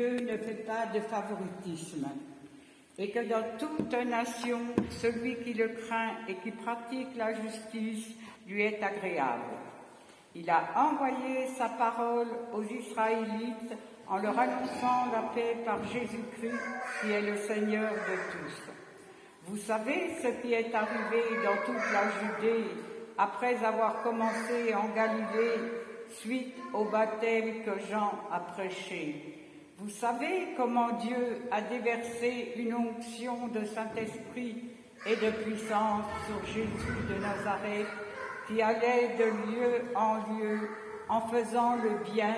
Dieu ne fait pas de favoritisme et que dans toute nation, celui qui le craint et qui pratique la justice lui est agréable. Il a envoyé sa parole aux Israélites en leur annonçant la paix par Jésus-Christ qui est le Seigneur de tous. Vous savez ce qui est arrivé dans toute la Judée après avoir commencé en Galilée suite au baptême que Jean a prêché. Vous savez comment Dieu a déversé une onction de Saint-Esprit et de puissance sur Jésus de Nazareth, qui allait de lieu en lieu en faisant le bien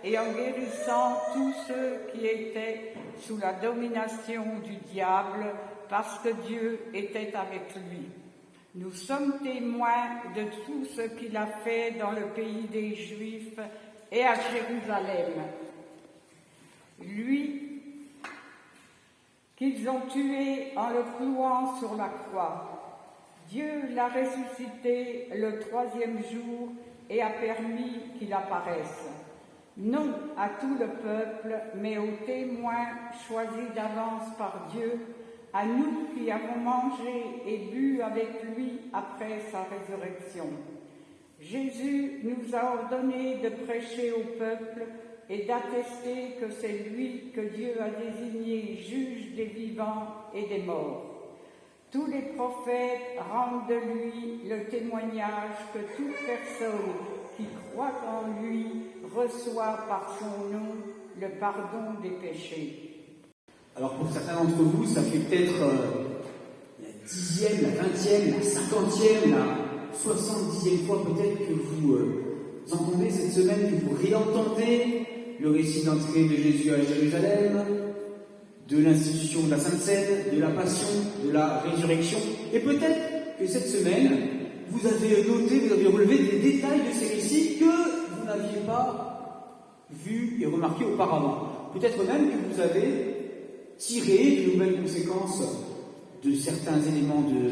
et en guérissant tous ceux qui étaient sous la domination du diable, parce que Dieu était avec lui. Nous sommes témoins de tout ce qu'il a fait dans le pays des Juifs et à Jérusalem. Lui qu'ils ont tué en le clouant sur la croix. Dieu l'a ressuscité le 3e jour et a permis qu'il apparaisse, non à tout le peuple, mais aux témoins choisis d'avance par Dieu, à nous qui avons mangé et bu avec lui après sa résurrection. Jésus nous a ordonné de prêcher au peuple et d'attester que c'est lui que Dieu a désigné juge des vivants et des morts. Tous les prophètes rendent de lui le témoignage que toute personne qui croit en lui reçoit par son nom le pardon des péchés. Alors pour certains d'entre vous, ça fait peut-être la 10e, la 20e, la 50e, la 70e fois peut-être que vous entendez cette semaine, que vous réentendez le récit d'entrée de Jésus à Jérusalem, de l'institution de la Sainte Seine, de la Passion, de la Résurrection. Et peut-être que cette semaine, vous avez noté, vous avez relevé des détails de ces récits que vous n'aviez pas vus et remarqués auparavant. Peut-être même que vous avez tiré de nouvelles conséquences de certains éléments de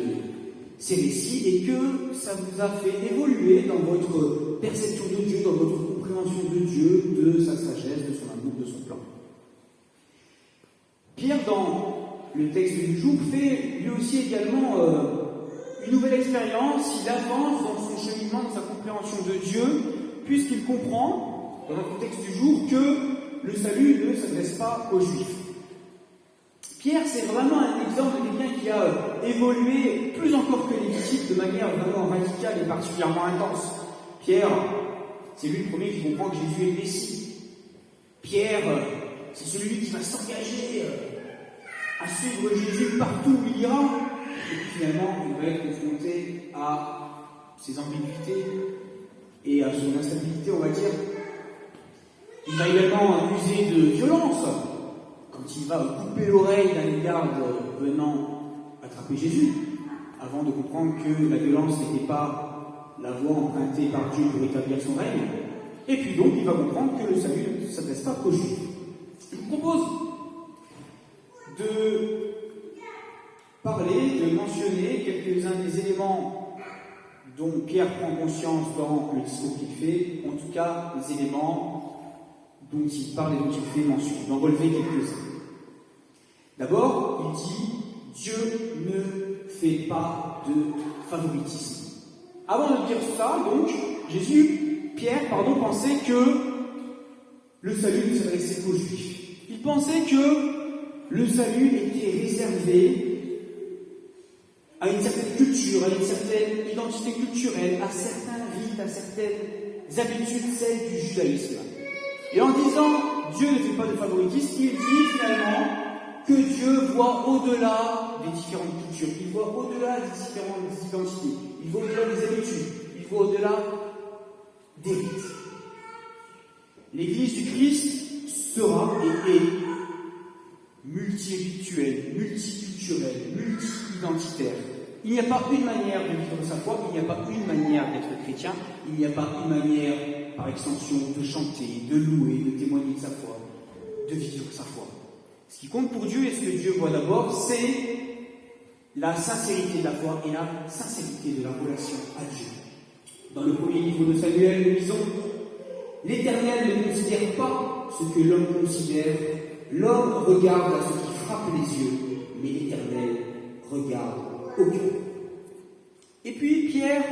ces récits et que ça vous a fait évoluer dans votre perception de Dieu, dans votre compréhension de Dieu, de sa sagesse, de son amour, de son plan. Pierre, dans le texte du jour, fait lui aussi également une nouvelle expérience. Il avance dans son cheminement, dans sa compréhension de Dieu, puisqu'il comprend, dans notre texte du jour, que le salut ne s'adresse pas aux Juifs. Pierre, c'est vraiment un exemple de quelqu'un qui a évolué plus encore que les disciples de manière vraiment radicale et particulièrement intense. Pierre, c'est lui le premier qui comprend que Jésus est le Messie. Pierre, c'est celui qui va s'engager à suivre Jésus partout où il ira. Et puis finalement, il va être confronté à ses ambiguïtés et à son instabilité, on va dire. Il va également user de violence quand il va couper l'oreille d'un garde venant attraper Jésus, avant de comprendre que la violence n'était pas la voie empruntée par Dieu pour établir son règne. Et puis donc, il va comprendre que le salut ne s'adresse pas qu'aux Juifs. Je vous propose de parler, de mentionner quelques-uns des éléments dont Pierre prend conscience dans le discours qu'il fait, en tout cas les éléments dont il parle et dont il fait mention, d'en relever quelques-uns. D'abord, il dit « Dieu ne fait pas de favoritisme ». Avant de dire ça, donc, Pierre, pensait que le salut ne s'adressait qu'aux Juifs. Il pensait que le salut était réservé à une certaine culture, à une certaine identité culturelle, à certains rites, à certaines habitudes, celles du judaïsme. Et en disant Dieu ne fait pas de favoritisme, il dit finalement que Dieu voit au-delà des différentes cultures, il voit au-delà des différentes identités, il voit au-delà des habitudes, il voit au-delà des rites. L'Église du Christ sera et est multirituelle, multiculturelle, multi-identitaire. Il n'y a pas une manière de vivre sa foi, il n'y a pas une manière d'être chrétien, il n'y a pas une manière, par extension, de chanter, de louer, de témoigner de sa foi, de vivre sa foi. Ce qui compte pour Dieu et ce que Dieu voit d'abord, c'est la sincérité de la foi et la sincérité de la relation à Dieu. Dans le premier livre de Samuel, nous lisons « L'Éternel ne considère pas ce que l'homme considère, L'homme regarde à ce qui frappe les yeux, mais l'Éternel regarde au cœur. Et puis Pierre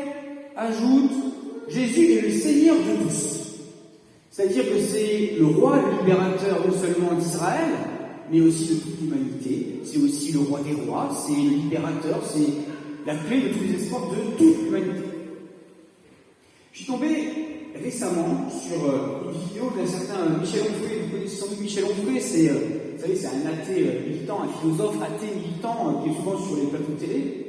ajoute, Jésus est le Seigneur de tous. C'est-à-dire que c'est le roi, le libérateur non seulement d'Israël, mais aussi de toute l'humanité. C'est aussi le roi des rois, c'est le libérateur, c'est la clé de tous les espoirs de toute l'humanité. Je suis tombé récemment sur une vidéo d'un certain Michel Onfray. Vous connaissez sans doute Michel Onfray, vous savez, c'est un athée militant, un philosophe athée militant qui est souvent sur les plateaux de télé.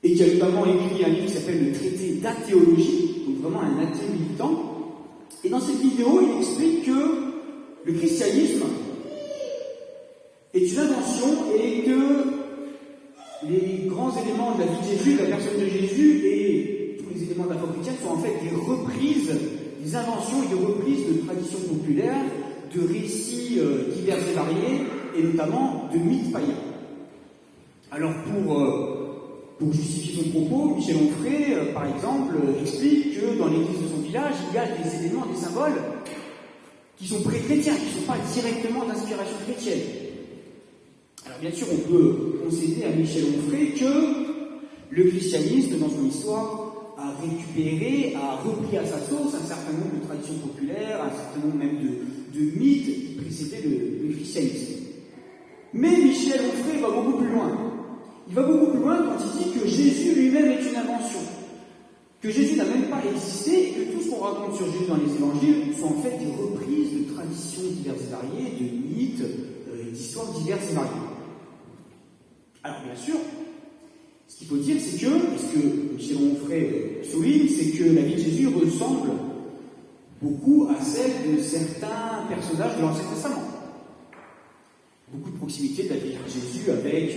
Et qui a notamment écrit un livre qui s'appelle Le traité d'athéologie, donc vraiment un athée militant. Et dans cette vidéo, il explique que le christianisme est une invention et que les grands éléments de la vie de Jésus, de la personne de Jésus et tous les éléments de la foi chrétienne sont en fait des reprises, des inventions et des reprises de traditions populaires, de récits divers et variés, et notamment de mythes païens. Alors pour justifier son propos, Michel Onfray, par exemple, explique que dans l'église de son village, il y a des éléments, des symboles qui sont pré-chrétiens, qui ne sont pas directement d'inspiration chrétienne. Alors bien sûr, on peut concéder à Michel Onfray que le christianisme, dans son histoire, a récupéré, a repris à sa sauce un certain nombre de traditions populaires, un certain nombre même de mythes qui précédaient le christianisme. Mais Michel Onfray va beaucoup plus loin. Il va beaucoup plus loin quand il dit que Jésus lui-même est une invention, que Jésus n'a même pas existé et que tout ce qu'on raconte sur Jésus dans les évangiles sont en fait des reprises de traditions diverses et variées, de mythes, d'histoires diverses et variées. Alors bien sûr, ce qu'il faut dire, c'est que, et ce que Michel Onfray souligne, c'est que la vie de Jésus ressemble beaucoup à celle de certains personnages de l'Ancien Testament. Beaucoup de proximité de la vie de Jésus avec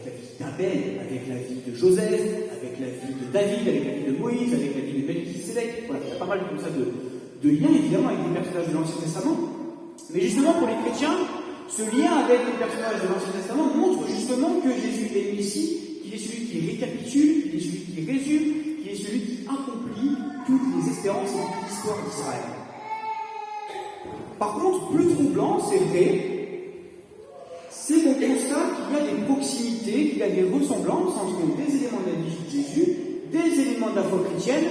la vie d'Abel, avec la vie de Joseph, avec la vie de David, avec la vie de Moïse, avec la vie de Melchisédek. Voilà, il y a pas mal comme ça de liens, évidemment, avec les personnages de l'Ancien Testament. Mais justement, pour les chrétiens, ce lien avec les personnages de l'Ancien Testament montre justement que Jésus est le Messie, qu'il est celui qui récapitule, qu'il est celui qui résume, qu'il est celui qui accomplit toutes les espérances et toute l'histoire d'Israël. Par contre, plus troublant, c'est vrai, c'est qu'on constate qu'il y a des proximités, qu'il y a des ressemblances entre des éléments de la vie de Jésus, des éléments de la foi chrétienne,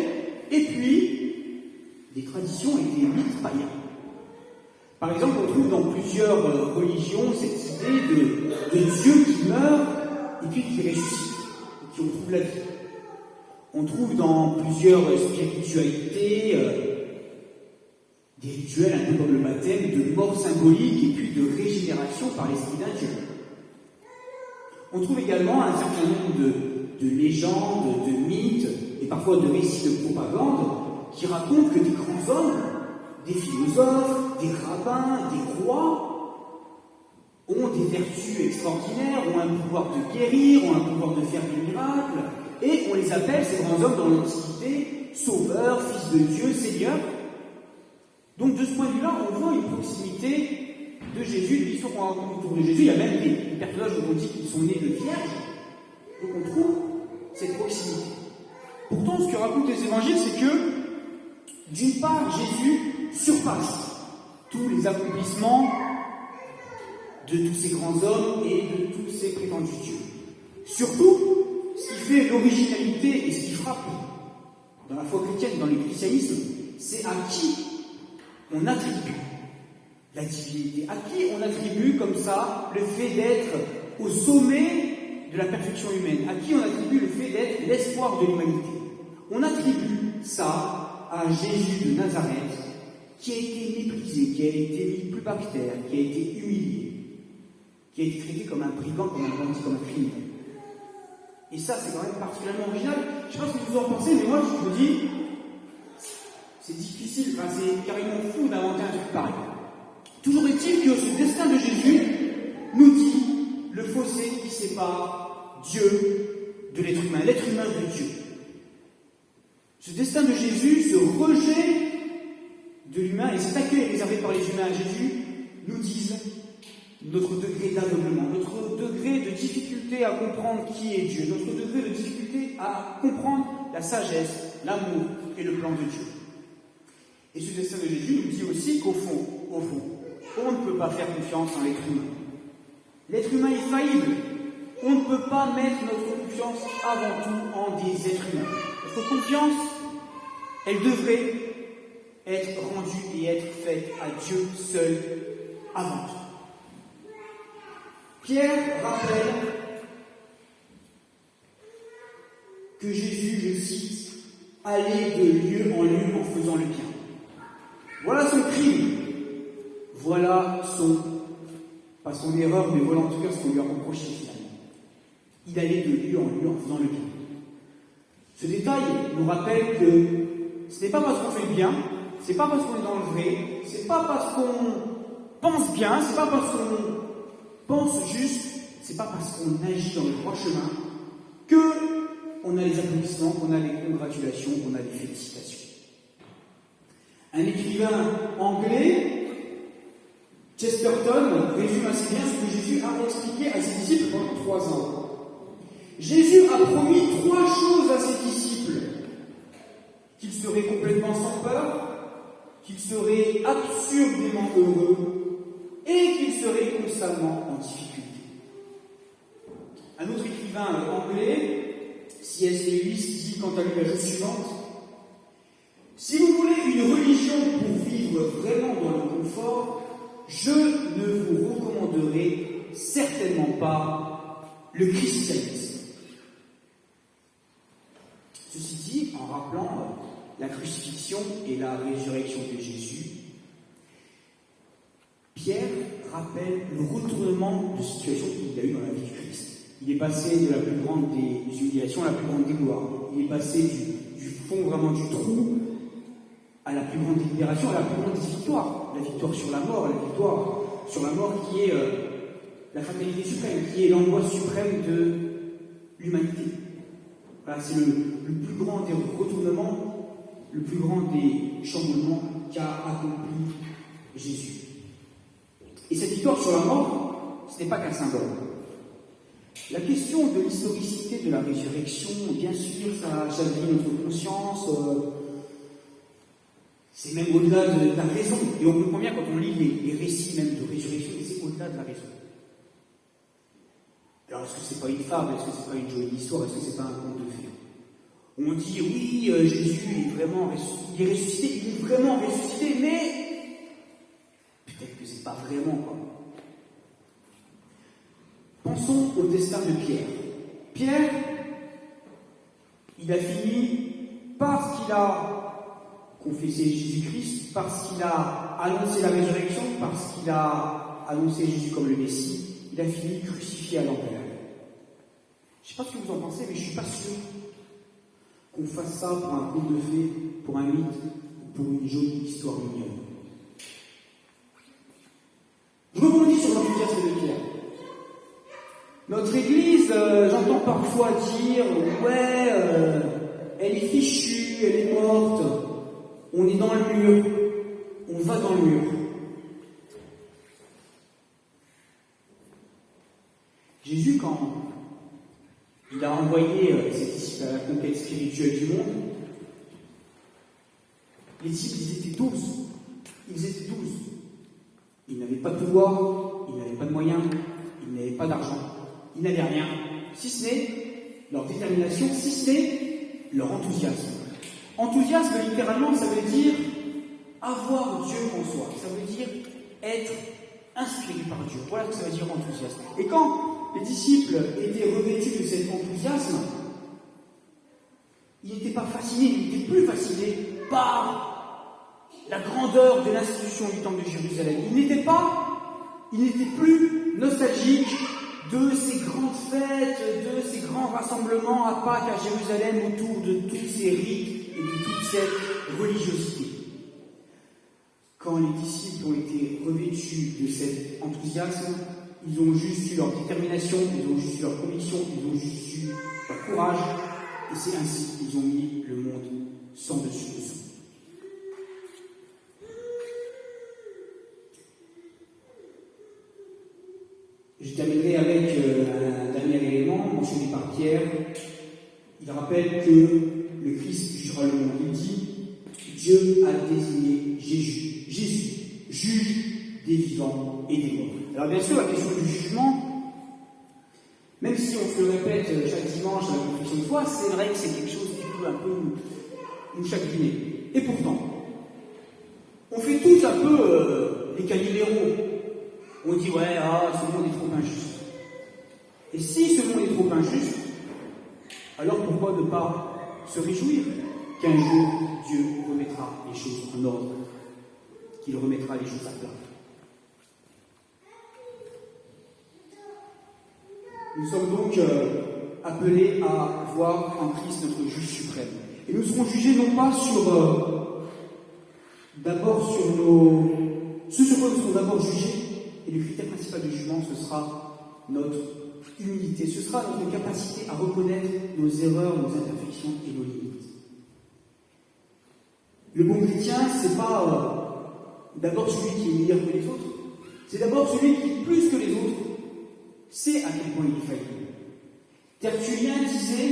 et puis des traditions et des mythes païens. Par exemple, on trouve dans plusieurs religions cette idée de Dieu qui meurt et puis qui ressuscite, qui retrouve la vie. On trouve dans plusieurs spiritualités des rituels un peu comme le baptême, de mort symbolique et puis de régénération par l'Esprit d'un Dieu. On trouve également un certain nombre de légendes, de mythes et parfois de récits de propagande qui racontent que des grands hommes, des philosophes, des rabbins, des rois ont des vertus extraordinaires, ont un pouvoir de guérir, ont un pouvoir de faire des miracles, et on les appelle, ces grands hommes dans l'Antiquité, sauveurs, fils de Dieu, seigneurs. Donc de ce point de vue-là, on voit une proximité de Jésus, de l'histoire qu'on raconte autour de Jésus. Il y a même des personnages où on dit qu'ils sont nés de vierges. Donc on trouve cette proximité. Pourtant, ce que racontent les évangiles, c'est que, d'une part, Jésus surpasse tous les accomplissements de tous ces grands hommes et de tous ces prétendus dieux. Surtout, ce qui fait l'originalité et ce qui frappe dans la foi chrétienne, dans le christianisme, c'est à qui on attribue la divinité, à qui on attribue comme ça le fait d'être au sommet de la perfection humaine, à qui on attribue le fait d'être l'espoir de l'humanité. On attribue ça à Jésus de Nazareth, qui a été méprisé, qui a été mis plus bas que terre, qui a été humilié, qui a été traité comme un brigand, comme un bandit, comme un criminel. Et ça, c'est quand même particulièrement original. Je ne sais pas ce que vous en pensez, mais moi, je vous dis, c'est difficile, enfin, c'est carrément fou d'inventer un truc pareil. Toujours est-il que ce destin de Jésus nous dit le fossé qui sépare Dieu de l'être humain de Dieu. Ce destin de Jésus, ce rejet de l'humain et cet accueil réservé par les humains à Jésus nous disent notre degré d'aveuglement, notre degré de difficulté à comprendre qui est Dieu, notre degré de difficulté à comprendre la sagesse, l'amour et le plan de Dieu. Et ce destin de Jésus nous dit aussi qu'au fond, on ne peut pas faire confiance en l'être humain. L'être humain est faillible. On ne peut pas mettre notre confiance avant tout en des êtres humains. Notre confiance, elle devrait être rendue et être faite à Dieu seul avant tout. Pierre rappelle que Jésus, je cite, allait de lieu en lieu en faisant le bien. Voilà son crime. Voilà pas son erreur, mais voilà en tout cas ce qu'on lui a reproché finalement. Il allait de lieu en lieu en faisant le bien. Ce détail nous rappelle que ce n'est pas parce qu'on fait le bien, c'est pas parce qu'on est dans le vrai, c'est pas parce qu'on pense bien, c'est pas parce qu'on pense juste, c'est pas parce qu'on agit dans le droit chemin que on a les applaudissements, qu'on a les congratulations, qu'on a les félicitations. Un écrivain anglais, Chesterton, résume assez bien ce que Jésus a expliqué à ses disciples pendant 3 ans. Jésus a promis 3 choses à ses disciples. Qu'il serait complètement sans peur, qu'il serait absurdément heureux et qu'il serait constamment en difficulté. Un autre écrivain anglais, C.S. Lewis, dit quant à lui la chose suivante: si vous voulez une religion pour vivre vraiment dans le confort, je ne vous recommanderai certainement pas le christianisme. Ceci dit, en rappelant la crucifixion et la résurrection de Jésus, Pierre rappelle le retournement de situation qu'il a eu dans la vie du Christ. Il est passé de la plus grande des humiliations à la plus grande des gloires. Il est passé du fond vraiment du trou à la plus grande libération, à la plus grande des victoires. La victoire sur la mort, qui est la fatalité suprême, qui est l'angoisse suprême de l'humanité. Voilà, c'est le plus grand des retournements, le plus grand des chamboulements qu'a accompli Jésus. Et cette victoire sur la mort, ce n'est pas qu'un symbole. La question de l'historicité de la résurrection, bien sûr, ça chagrine notre conscience. C'est même au-delà de la raison. Et on comprend bien quand on lit les récits même de résurrection, c'est au-delà de la raison. Alors, est-ce que c'est pas une fable? Est-ce que c'est pas une jolie histoire? Est-ce que c'est pas un conte de fées? On dit, oui, Jésus est vraiment ressuscité, il est vraiment ressuscité, mais peut-être que c'est pas vraiment, quoi. Pensons au destin de Pierre. Pierre, il a fini parce qu'il a confessé Jésus-Christ, parce qu'il a annoncé la résurrection, parce qu'il a annoncé Jésus comme le Messie, il a fini crucifié à l'envers. Je ne sais pas ce que vous en pensez, mais je ne suis pas sûr qu'on fasse ça pour un conte de fées, pour un mythe, ou pour une jolie histoire mignonne. Je rebondis sur l'enthousiasme de Pierre. Notre Église, j'entends parfois dire « Ouais, elle est fichue, elle est morte, on est dans le mur, on va dans le mur. » Jésus, quand il a envoyé ses disciples à la conquête spirituelle du monde, les disciples, ils étaient 12. Ils étaient 12. Ils n'avaient pas de pouvoir, ils n'avaient pas de moyens, ils n'avaient pas d'argent. Ils n'avaient rien, si ce n'est leur détermination, si ce n'est leur enthousiasme. Enthousiasme, littéralement, ça veut dire avoir Dieu en soi. Ça veut dire être inspiré par Dieu. Voilà ce que ça veut dire enthousiasme. Et quand les disciples étaient revêtus de cet enthousiasme, ils n'étaient pas fascinés, ils n'étaient plus fascinés par la grandeur de l'institution du temple de Jérusalem. Ils n'étaient plus nostalgiques de ces grandes fêtes, de ces grands rassemblements à Pâques à Jérusalem autour de toutes ces rites et de toute cette religiosité. Quand les disciples ont été revêtus de cet enthousiasme, ils ont juste eu leur détermination, ils ont juste eu leur conviction, ils ont juste eu leur courage, et c'est ainsi qu'ils ont mis le monde sans dessus dessous. Je terminerai avec un dernier élément mentionné par Pierre. Il rappelle que le Christ jugera le monde. Il dit « Dieu a désigné Jésus, juge des vivants et des morts. Alors bien sûr, la question du jugement, même si on se le répète chaque dimanche à la confession de foi, c'est vrai que c'est quelque chose qui peut un peu nous chagriner. Et pourtant, on fait tous un peu les caniméros. On dit, ouais, ce monde est trop injuste. Et si ce monde est trop injuste, alors pourquoi ne pas se réjouir qu'un jour Dieu remettra les choses en ordre, qu'il remettra les choses à plat. Nous sommes donc appelés à voir en Christ notre juge suprême. Et nous serons jugés non pas d'abord sur ce sur quoi nous serons d'abord jugés, et le critère principal du jugement, ce sera notre humilité, ce sera notre capacité à reconnaître nos erreurs, nos imperfections et nos limites. Le bon chrétien, c'est pas d'abord celui qui est meilleur que les autres, c'est d'abord celui qui, plus que les autres, sait à quel point il est faillible. Tertullien disait,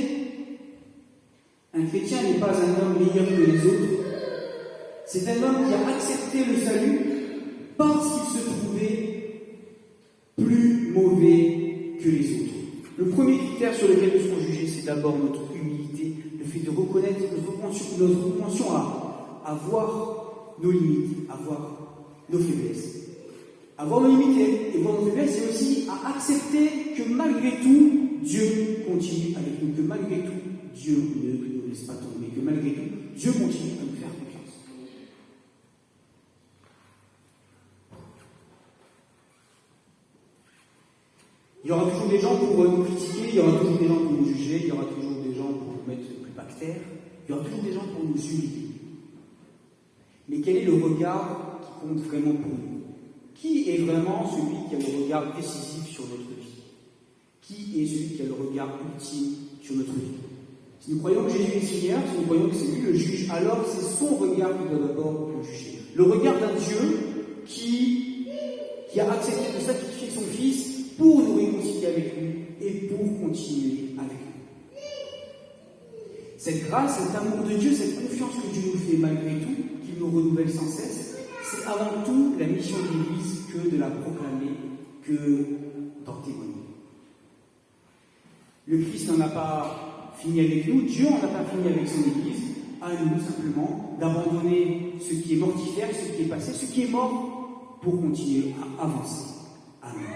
un chrétien n'est pas un homme meilleur que les autres, c'est un homme qui a accepté le salut parce qu'il se trouvait plus mauvais que les autres. Le premier critère sur lequel nous serons jugés, c'est d'abord notre humilité, le fait de reconnaître notre propension à voir nos limites, à voir nos faiblesses. Avoir nos limites et voir nos faiblesses, c'est aussi à accepter que malgré tout, Dieu continue avec nous, que malgré tout, Dieu ne nous laisse pas tomber, que malgré tout, Dieu continue à nous faire confiance. Il y aura toujours des gens pour nous critiquer, il y aura toujours des gens pour nous juger, il y aura toujours des gens pour nous mettre plus bactères, il y aura toujours des gens pour nous humilier. Mais quel est le regard qui compte vraiment pour nous? Qui est vraiment celui qui a le regard décisif sur notre vie? Qui est celui qui a le regard ultime sur notre vie? Si nous croyons que Jésus est Seigneur, si nous croyons que c'est lui le juge, alors c'est son regard qui doit d'abord nous juger. Le regard d'un Dieu qui a accepté de sacrifier son Fils pour nous réconcilier avec lui et pour continuer avec lui. Cette grâce, cet amour de Dieu, cette confiance que Dieu nous fait malgré tout, qu'il nous renouvelle sans cesse, c'est avant tout la mission de l'Église que de la proclamer, que d'en témoigner. Le Christ n'en a pas fini avec nous, Dieu n'en a pas fini avec son Église, à nous simplement d'abandonner ce qui est mortifère, ce qui est passé, ce qui est mort, pour continuer à avancer. Amen.